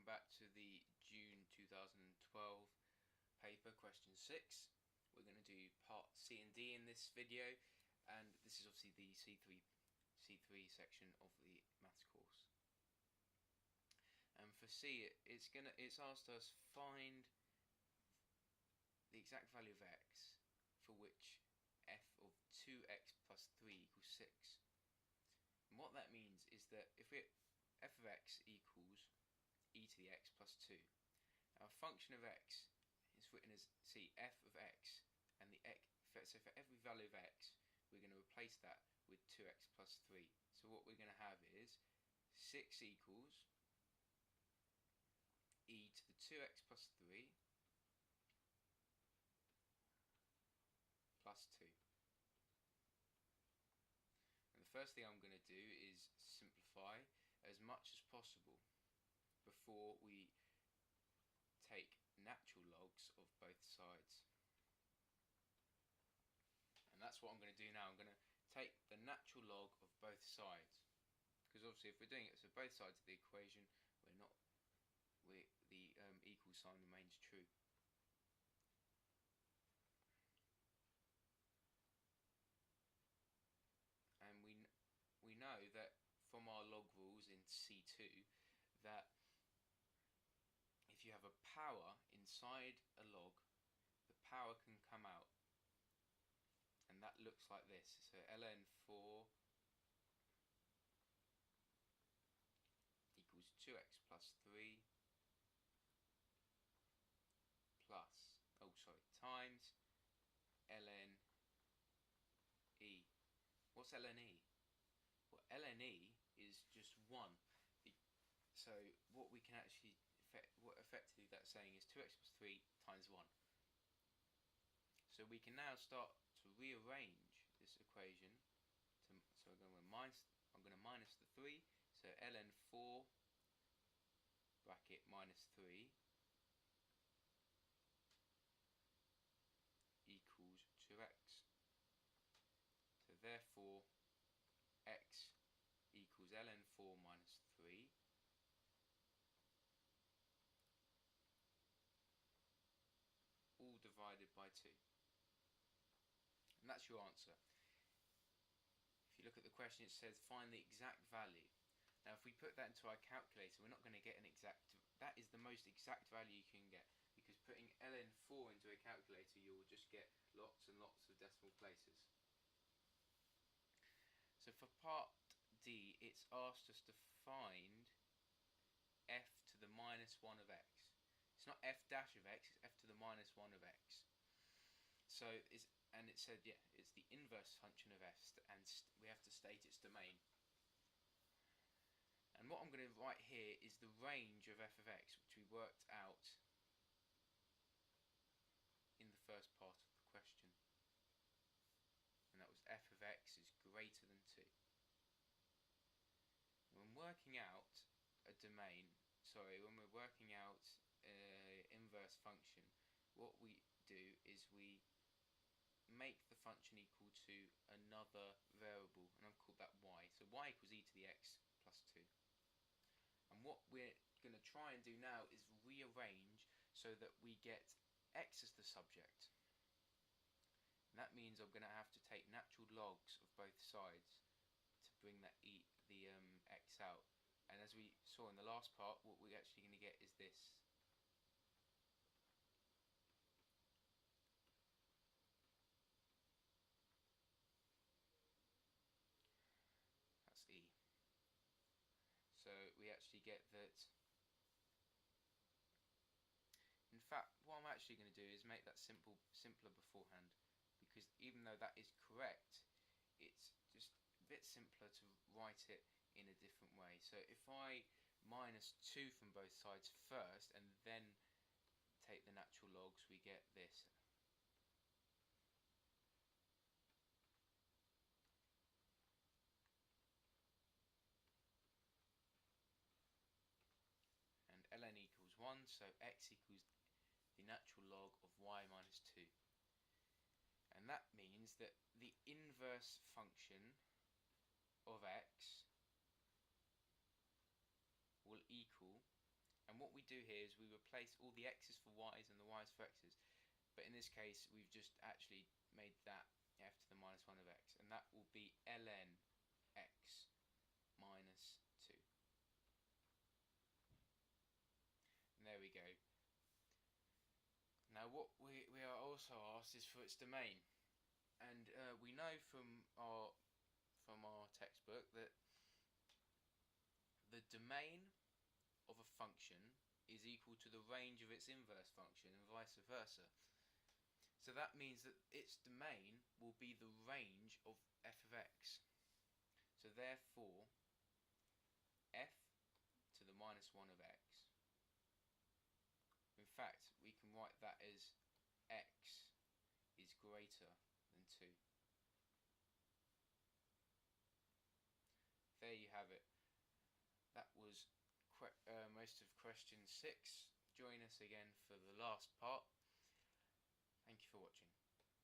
back to the June 2012 paper, question 6. We're going to do part C and D in this video, and this is obviously the C3 section of the maths course. And for C, it's asked us find the exact value of x for which f of 2x plus 3 equals 6. And what that means is that if f of x equals e to the x plus 2, our function of x is written as f of x, and the x, so for every value of x we're going to replace that with 2x plus 3. So what we're going to have is 6 equals e to the 2x plus 3 plus 2. And the first thing I'm going to do is simplify as much as possible before we take natural logs of both sides. And that's what I'm going to do now. I'm going to take the natural log of both sides, because obviously if we're doing it so both sides of the equation, the equal sign remains true. And we know that from our log rules in C2 that if you have a power inside a log, the power can come out, and that looks like this. So ln 4 equals 2x plus 3 plus, times ln e. What's ln e? Well, ln e is just 1. So what we can actually, what effectively that's saying is 2x plus 3 times 1. So we can now start to rearrange this equation. So I'm going to minus the 3. So ln 4 bracket minus 3 equals 2x. So therefore x equals ln 4 minus 3 all divided by 2. And that's your answer. If you look at the question, it says find the exact value. Now if we put that into our calculator, we're not going to get an exact, that is the most exact value you can get, because putting ln 4 into a calculator you will just get lots and lots of decimal places. So for part D, it's asked us to find f to the minus 1 of x. It's not f dash of x, it's f to the minus 1 of x. So it said, yeah, it's the inverse function of f, and we have to state its domain. And what I'm going to write here is the range of f of x, which we worked out in the first part of the question. And that was f of x is greater than 2. When working out a domain, when we're working out an inverse function, what we do is we make the function equal to another variable, and I've called that y. So y equals e to the x plus 2. And what we're going to try and do now is rearrange so that we get x as the subject. And that means I'm going to have to take natural logs of both sides to bring that x out. And as we saw in the last part, what we're actually going to get is this. That's e. So we actually get that. In fact, what I'm actually going to do is make that simpler beforehand, because even though that is correct, it's just a bit simpler to write it in a different way. So if I minus 2 from both sides first and then take the natural logs, we get this. And ln equals 1, so x equals the natural log of y minus 2. And that means that the inverse function of x will equal, and And what we do here is we replace all the x's for y's and the y's for x's. But in this case, we've just actually made that f to the minus 1 of x, and that will be ln x minus 2. And there we go. Now what we are also asked is for its domain, and we know from our textbook that the domain of a function is equal to the range of its inverse function and vice versa. So that means that its domain will be the range of f of x. So therefore f to the minus 1 of x, in fact we can write that as x is greater than 2. There you have it. That was most of question 6. Join us again for the last part.